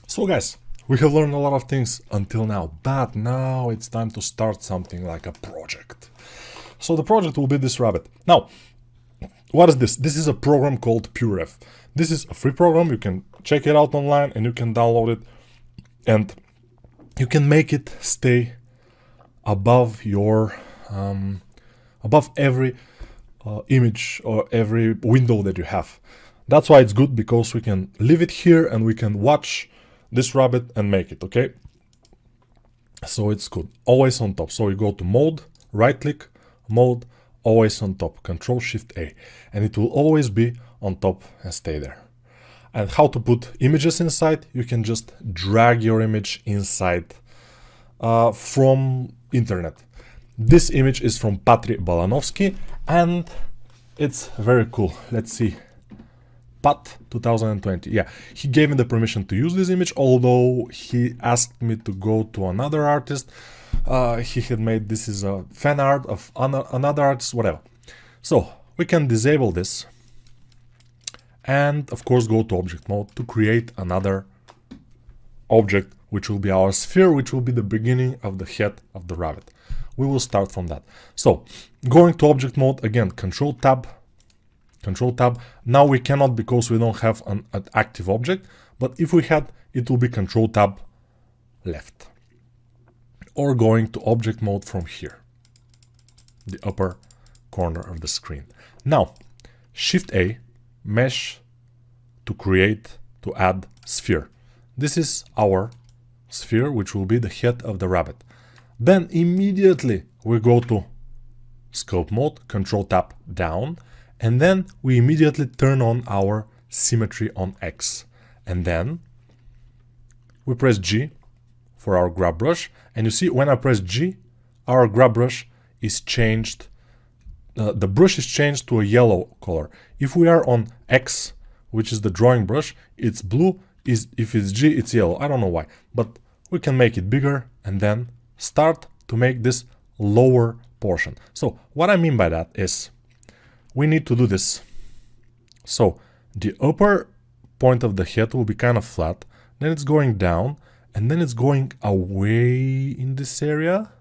So guys, we have learned a lot of things until now, but now it's time to start something like a project. So the project will be this rabbit. Now, what is this? This is a program called PureRef. This is a free program. You can check it out online and you can download it and you can make it stay above your above every image or every window that you have. That's why it's good, because we can leave it here and we can watch this rabbit and make it, okay? So it's good. Always on top. So you go to mode, right click, mode, always on top, Control Shift A, and it will always be on top and stay there. And how to put images inside? You can just drag your image inside from internet. This image is from Patry Balanovsky and it's very cool. Let's see. Pat 2020. Yeah, he gave me the permission to use this image, although he asked me to go to another artist. He had made this is a fan art of another artist, whatever. So we can disable this and of course go to object mode to create another object, which will be our sphere, which will be the beginning of the head of the rabbit. We will start from that. So going to object mode again, Control Tab. Now we cannot because we don't have an active object, but if we had, it will be Control Tab left. Or going to object mode from here, the upper corner of the screen. Now, Shift A, mesh to add sphere. This is our sphere, which will be the head of the rabbit. Then immediately we go to scope mode, Control Tab down, and then we immediately turn on our symmetry on X. And then we press G for our grab brush. And you see, when I press G, our grab brush is changed. The brush is changed to a yellow color. If we are on X, which is the drawing brush, it's blue. If it's G, it's yellow. I don't know why. But we can make it bigger and then start to make this lower portion. So what I mean by that is, we need to do this. So the upper point of the head will be kind of flat, then it's going down, and then it's going away in this area,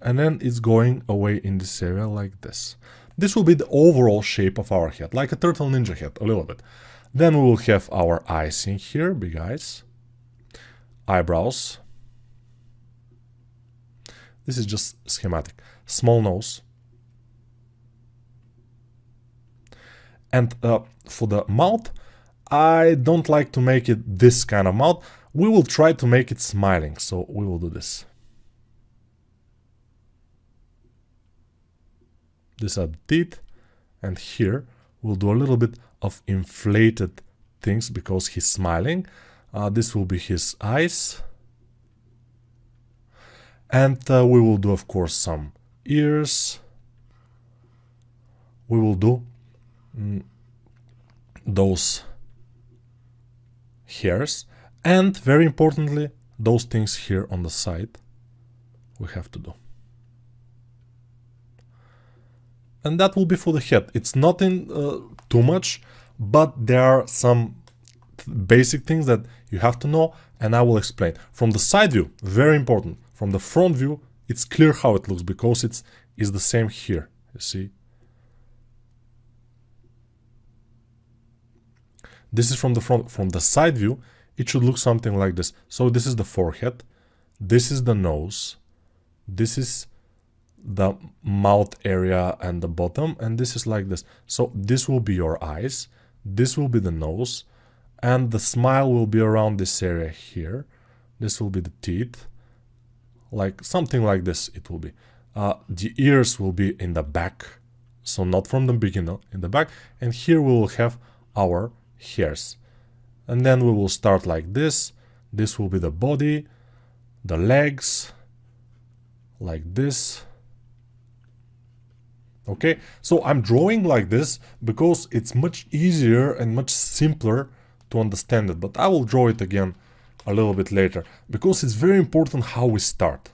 and then it's going away in this area like this. This will be the overall shape of our head, like a Turtle Ninja head, a little bit. Then we will have our eyes in here, big eyes, eyebrows. This is just schematic. Small nose. And for the mouth, I don't like to make it this kind of mouth. We will try to make it smiling, so we will do this. These are the teeth, and here we'll do a little bit of inflated things because he's smiling. This will be his eyes. And we will do, of course, some ears. We will do those hairs, and very importantly, those things here on the side we have to do. And that will be for the head. It's nothing too much, but there are some basic things that you have to know, and I will explain. From the side view, very important. From the front view, it's clear how it looks because it's the same here, you see. This is from the front. From the side view, it should look something like this. So this is the forehead, this is the nose, this is the mouth area and the bottom, and this is like this. So this will be your eyes, this will be the nose, and the smile will be around this area here. This will be the teeth, like something like this it will be. The ears will be in the back, so not from the beginning, in the back, and here we will have our hairs. And then we will start like this. This will be the body, the legs, like this. Okay, so I'm drawing like this because it's much easier and much simpler to understand it, but I will draw it again a little bit later because it's very important how we start,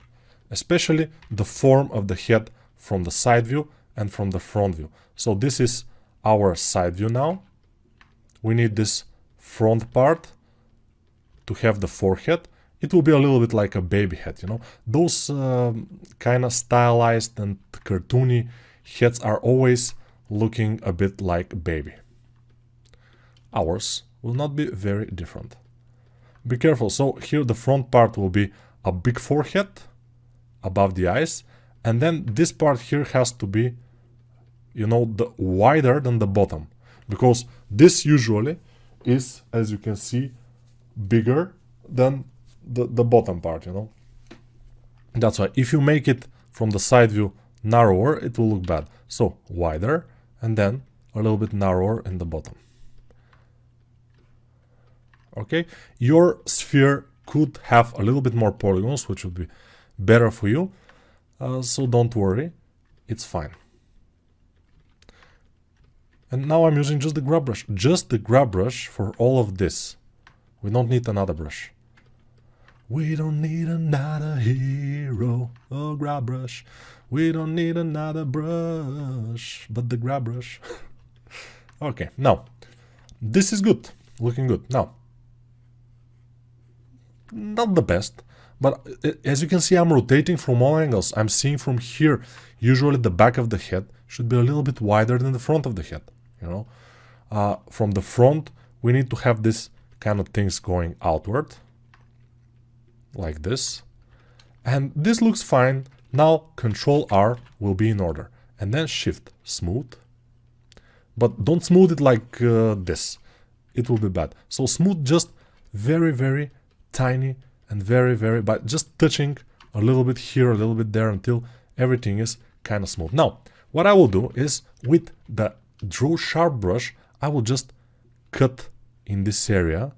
especially the form of the head from the side view and from the front view. So this is our side view now. We need this front part to have the forehead, it will be a little bit like a baby head, you know. Those kind of stylized and cartoony heads are always looking a bit like baby. Ours will not be very different. Be careful. So here the front part will be a big forehead above the eyes, and then this part here has to be, you know, the wider than the bottom, because this usually is, as you can see, bigger than the bottom part, you know. That's why if you make it from the side view narrower, it will look bad. So wider, and then a little bit narrower in the bottom. Okay, your sphere could have a little bit more polygons, which would be better for you, so don't worry, it's fine. And now I'm using just the grab brush for all of this. We don't need another brush. We don't need another hero, oh grab brush. We don't need another brush, but the grab brush. Okay, now, this is good, looking good. Now, not the best, but as you can see, I'm rotating from all angles. I'm seeing from here, usually the back of the head should be a little bit wider than the front of the head, you know. From the front, we need to have this kind of things going outward, like this. And this looks fine. Now, Control R will be in order. And then Shift, smooth. But don't smooth it like this. It will be bad. So smooth just very, very tiny and very, but just touching a little bit here, a little bit there until everything is kind of smooth. Now, what I will do is with the Draw Sharp brush, I will just cut in this area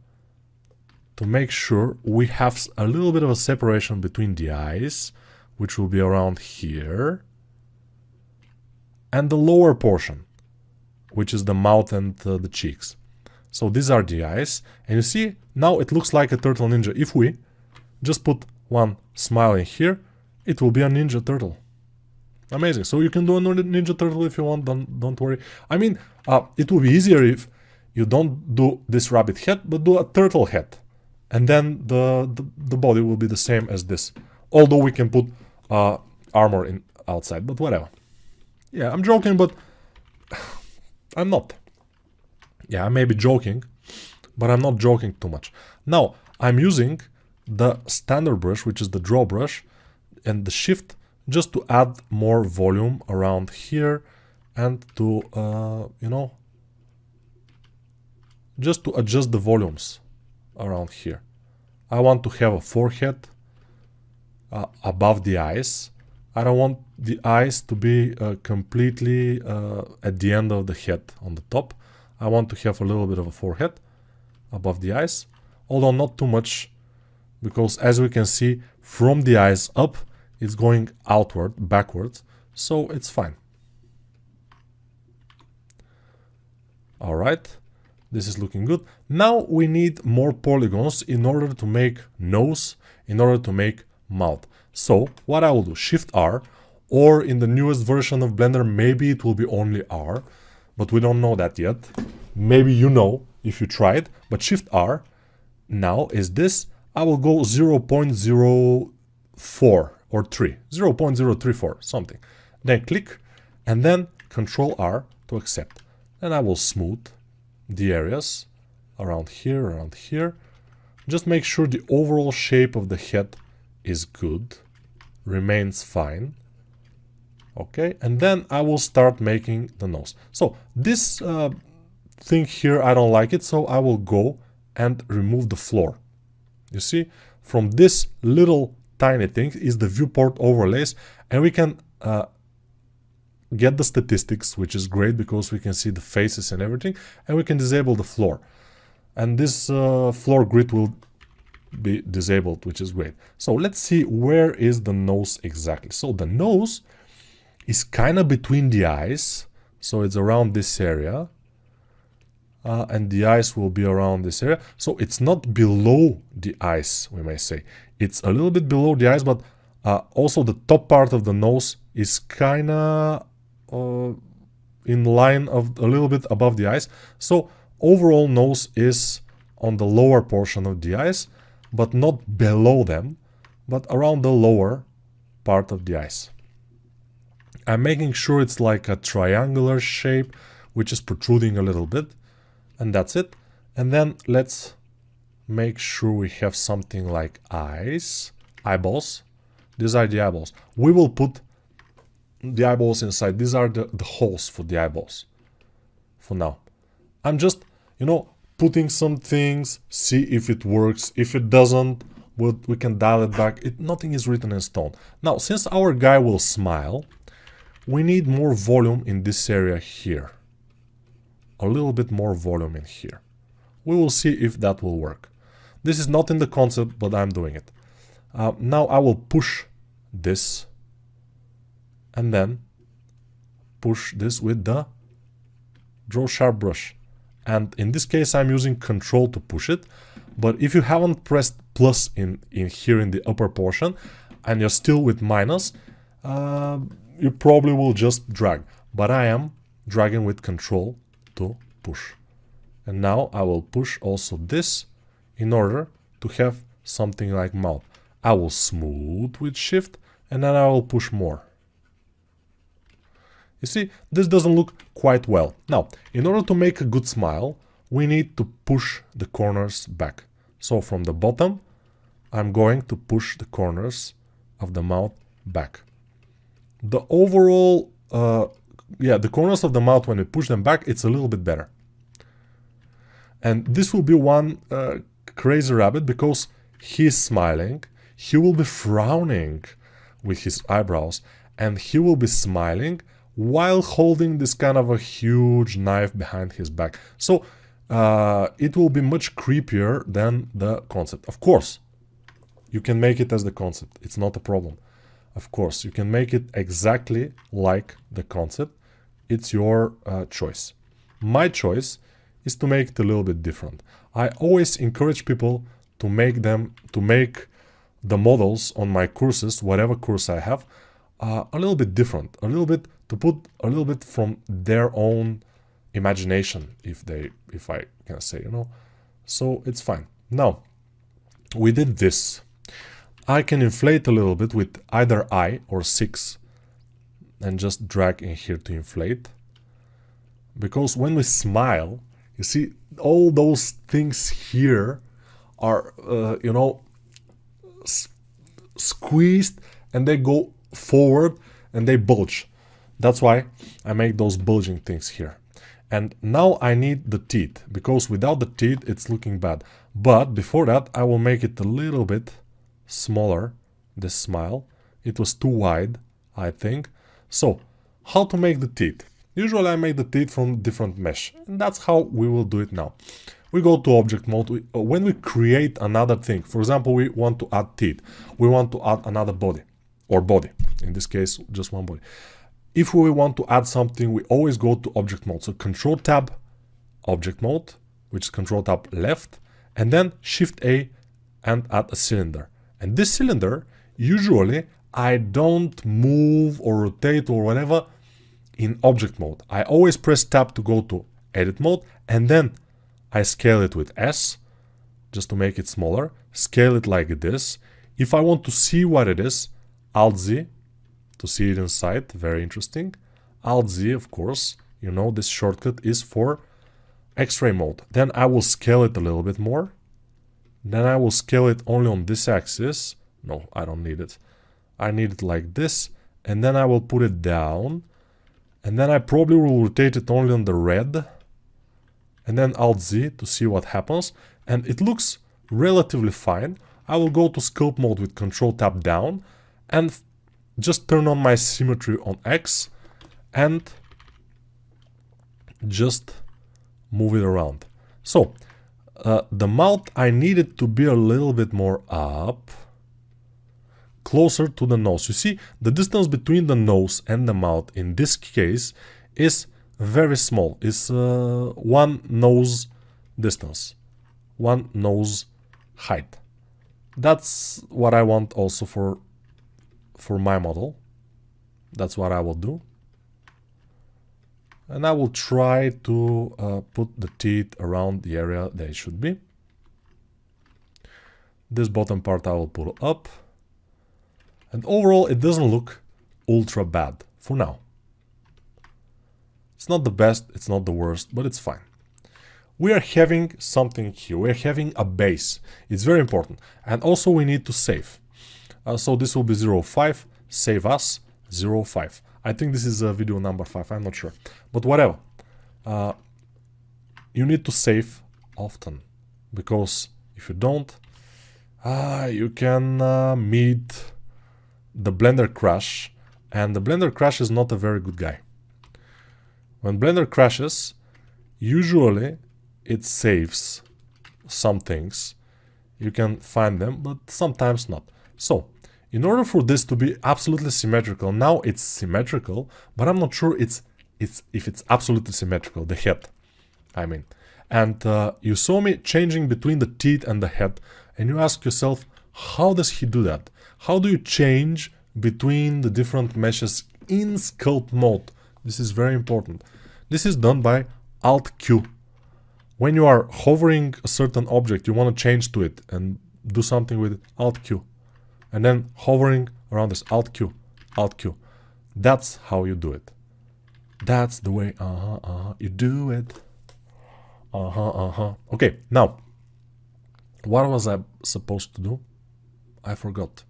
to make sure we have a little bit of a separation between the eyes, which will be around here, and the lower portion, which is the mouth and the cheeks. So these are the eyes, and you see, now it looks like a turtle ninja. If we just put one smile in here, it will be a ninja turtle. Amazing. So you can do a ninja turtle if you want, don't worry. I mean, it will be easier if you don't do this rabbit head, but do a turtle head. And then the body will be the same as this. Although we can put armor in outside, but whatever. Yeah, I'm joking, but I'm not. Yeah, I may be joking, but I'm not joking too much. Now, I'm using the standard brush, which is the draw brush, and the shift just to add more volume around here and to, you know, just to adjust the volumes around here. I want to have a forehead above the eyes. I don't want the eyes to be completely at the end of the head on the top. I want to have a little bit of a forehead above the eyes, although not too much, because as we can see, from the eyes up, it's going outward, backwards, so it's fine. Alright, this is looking good. Now we need more polygons in order to make nose, in order to make mouth. So what I will do, Shift R, or in the newest version of Blender, maybe it will be only R, but we don't know that yet. Maybe you know if you try it, but Shift R now is this. I will go 0.04 or 3, 0.034, something. Then click, and then Control R to accept. And I will smooth the areas around here. Just make sure the overall shape of the head is good, remains fine. Okay, and then I will start making the nose. So this thing here, I don't like it, so I will go and remove the floor. You see, from this little tiny thing is the viewport overlays, and we can get the statistics, which is great because we can see the faces and everything, and we can disable the floor. And this floor grid will be disabled, which is great. So let's see, where is the nose exactly? So the nose is kind of between the eyes, so it's around this area, and the eyes will be around this area. So it's not below the eyes, we may say. It's a little bit below the eyes, but also the top part of the nose is kind of in line of a little bit above the eyes. So overall nose is on the lower portion of the eyes, but not below them, but around the lower part of the eyes. I'm making sure it's like a triangular shape, which is protruding a little bit, and that's it. And then let's make sure we have something like eyeballs. These are the eyeballs. We will put the eyeballs inside. These are the holes for the eyeballs for now. I'm just, putting some things, see if it works. If it doesn't, we can dial it back. Nothing is written in stone. Now, since our guy will smile, we need more volume in this area here. A little bit more volume in here. We will see if that will work. This is not in the concept, but I'm doing it. Now I will push this and then push this with the Draw Sharp brush. And in this case, I'm using Control to push it. But if you haven't pressed plus in here in the upper portion and you're still with minus, you probably will just drag. But I am dragging with Control to push. And now I will push also this in order to have something like mouth. I will smooth with Shift and then I will push more. You see, this doesn't look quite well. Now, in order to make a good smile, we need to push the corners back. So from the bottom, I'm going to push the corners of the mouth back. The overall, the corners of the mouth, when we push them back, it's a little bit better. And this will be one crazy rabbit because he's smiling, he will be frowning with his eyebrows, and he will be smiling while holding this kind of a huge knife behind his back. So it will be much creepier than the concept. Of course, you can make it as the concept. It's not a problem. Of course, you can make it exactly like the concept. It's your choice. My choice is to make it a little bit different. I always encourage people to make the models on my courses, whatever course I have, a little bit different, to put a little bit from their own imagination, if I can say, So it's fine. Now, we did this. I can inflate a little bit with either I or 6 and just drag in here to inflate. Because when we smile, you see all those things here are, squeezed and they go forward and they bulge. That's why I make those bulging things here. And now I need the teeth, because without the teeth it's looking bad. But before that I will make it a little bit smaller, this smile. It was too wide, I think. So, how to make the teeth? Usually I make the teeth from different mesh, and that's how we will do it now. We go to object mode. When we create another thing, for example, we want to add teeth, we want to add another body, or body, in this case just one body. If we want to add something, we always go to object mode. So Control Tab object mode, which is Control Tab left, and then Shift A and add a cylinder. And this cylinder, usually I don't move or rotate or whatever in object mode. I always press Tab to go to edit mode, and then I scale it with S just to make it smaller. Scale it like this. If I want to see what it is, Alt Z to see it inside. Very interesting. Alt Z, of course, this shortcut is for X-ray mode. Then I will scale it a little bit more. Then I will scale it only on this axis. No, I don't need it. I need it like this. And then I will put it down. And then I probably will rotate it only on the red. And then Alt Z to see what happens. And it looks relatively fine. I will go to sculpt mode with Control Tab down and just turn on my symmetry on X and just move it around. So the mouth, I need it to be a little bit more up, closer to the nose. You see, the distance between the nose and the mouth in this case is very small. It's one nose distance, one nose height. That's what I want also for my model. That's what I will do. And I will try to put the teeth around the area they should be. This bottom part I will put up. And overall, it doesn't look ultra bad for now. It's not the best, it's not the worst, but it's fine. We are having something here. We're having a base. It's very important. And also we need to save. So this will be 05, save as 05. I think this is video number 5, I'm not sure. But whatever. You need to save often. Because if you don't, you can meet the Blender crash. And the Blender crash is not a very good guy. When Blender crashes, usually it saves some things. You can find them, but sometimes not. So, in order for this to be absolutely symmetrical, now it's symmetrical, but I'm not sure if it's absolutely symmetrical, the head, I mean. And you saw me changing between the teeth and the head, and you ask yourself, how does he do that? How do you change between the different meshes in sculpt mode? This is very important. This is done by Alt-Q. When you are hovering a certain object, you want to change to it and do something with Alt-Q. And then hovering around this Alt-Q, Alt-Q. That's how you do it. That's the way, you do it. Okay, now, what was I supposed to do? I forgot.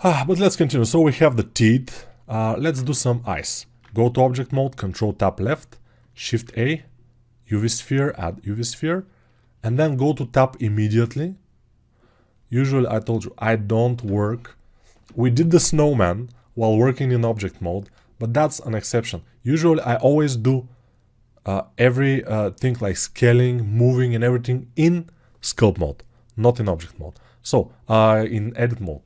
But let's continue. So we have the teeth. Let's do some eyes. Go to object mode, Control Tab left, Shift A, UV sphere, add UV sphere, and then go to tap immediately. Usually, I told you, I don't work. We did the snowman while working in object mode, but that's an exception. Usually, I always do everything like scaling, moving, and everything in sculpt mode, not in object mode. So, in edit mode,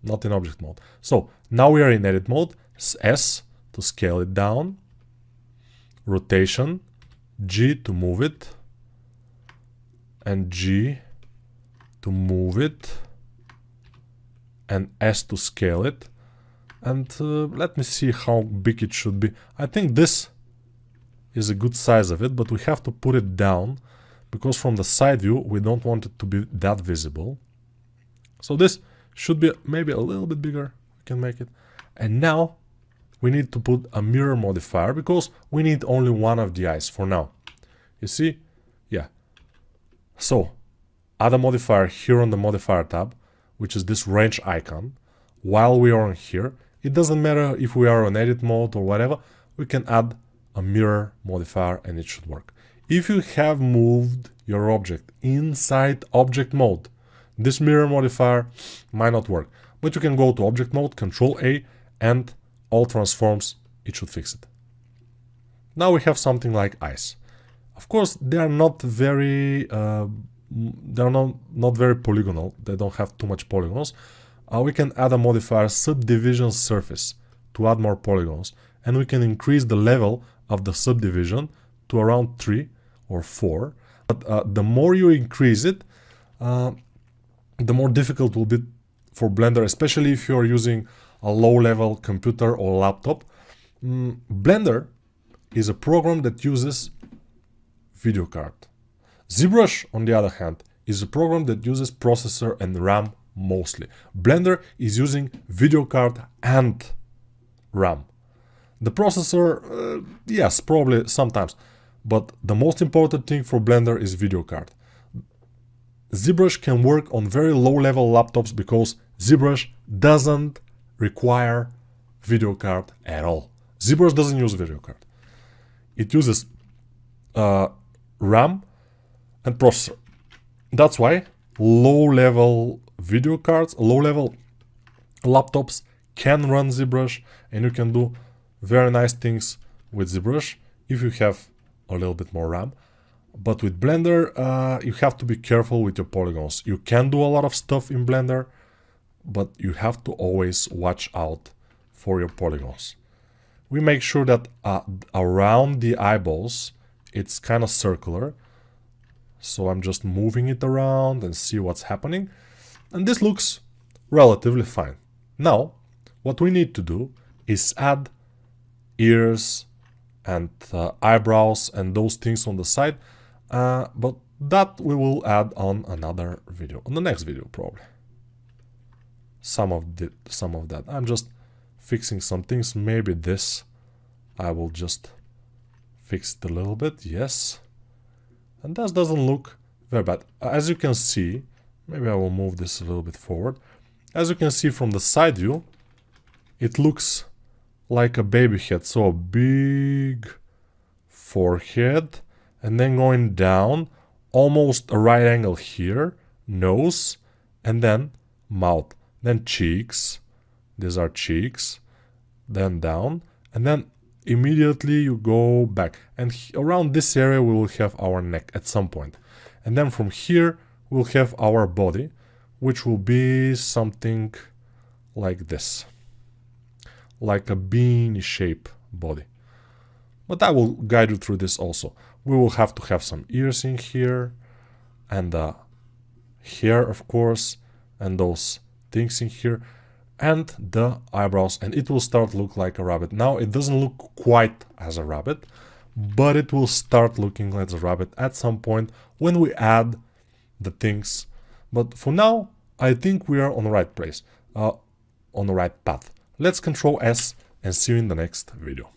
not in object mode. So, now we are in edit mode, S to scale it down, rotation, G to move it, and G to move it, and S to scale it. And let me see how big it should be. I think this is a good size of it, but we have to put it down because from the side view we don't want it to be that visible. So this should be maybe a little bit bigger. We can make it. And now we need to put a mirror modifier because we need only one of the eyes for now. You see? Yeah. So add a modifier here on the modifier tab, which is this range icon. While we are on here, it doesn't matter if we are on edit mode or whatever, we can add a mirror modifier and it should work. If you have moved your object inside object mode, this mirror modifier might not work. But you can go to object mode, Control A, and all transforms, it should fix it. Now we have something like eyes. Of course, they are not very not very polygonal. They don't have too much polygons. We can add a modifier subdivision surface to add more polygons, and we can increase the level of the subdivision to around 3 or 4. But the more you increase it, the more difficult it will be for Blender, especially if you're using a low-level computer or laptop. Blender is a program that uses video card. ZBrush, on the other hand, is a program that uses processor and RAM mostly. Blender is using video card and RAM. The processor, yes, probably sometimes, but the most important thing for Blender is video card. ZBrush can work on very low-level laptops because ZBrush doesn't require video card at all. ZBrush doesn't use video card. It uses RAM and processor. That's why low-level video cards, low-level laptops can run ZBrush, and you can do very nice things with ZBrush if you have a little bit more RAM. But with Blender, you have to be careful with your polygons. You can do a lot of stuff in Blender, but you have to always watch out for your polygons. We make sure that around the eyeballs, it's kind of circular. So I'm just moving it around and see what's happening. And this looks relatively fine. Now, what we need to do is add ears and eyebrows and those things on the side. But That we will add on another video, on the next video probably. Some of that. I'm just fixing some things. Maybe this I will just fix it a little bit. Yes. And that doesn't look very bad. As you can see, maybe I will move this a little bit forward. As you can see from the side view, it looks like a baby head. So a big forehead, and then going down, almost a right angle here, nose, and then mouth, then cheeks. These are cheeks, then down, and then immediately you go back. And around this area we will have our neck at some point. And then from here we'll have our body, which will be something like this. Like a bean shape body. But I will guide you through this also. We will have to have some ears in here, and hair of course, and those things in here, and the eyebrows, and it will start look like a rabbit. Now it doesn't look quite as a rabbit, but it will start looking like a rabbit at some point when we add the things. But for now, I think we are on the right place, on the right path. Let's Ctrl S and see you in the next video.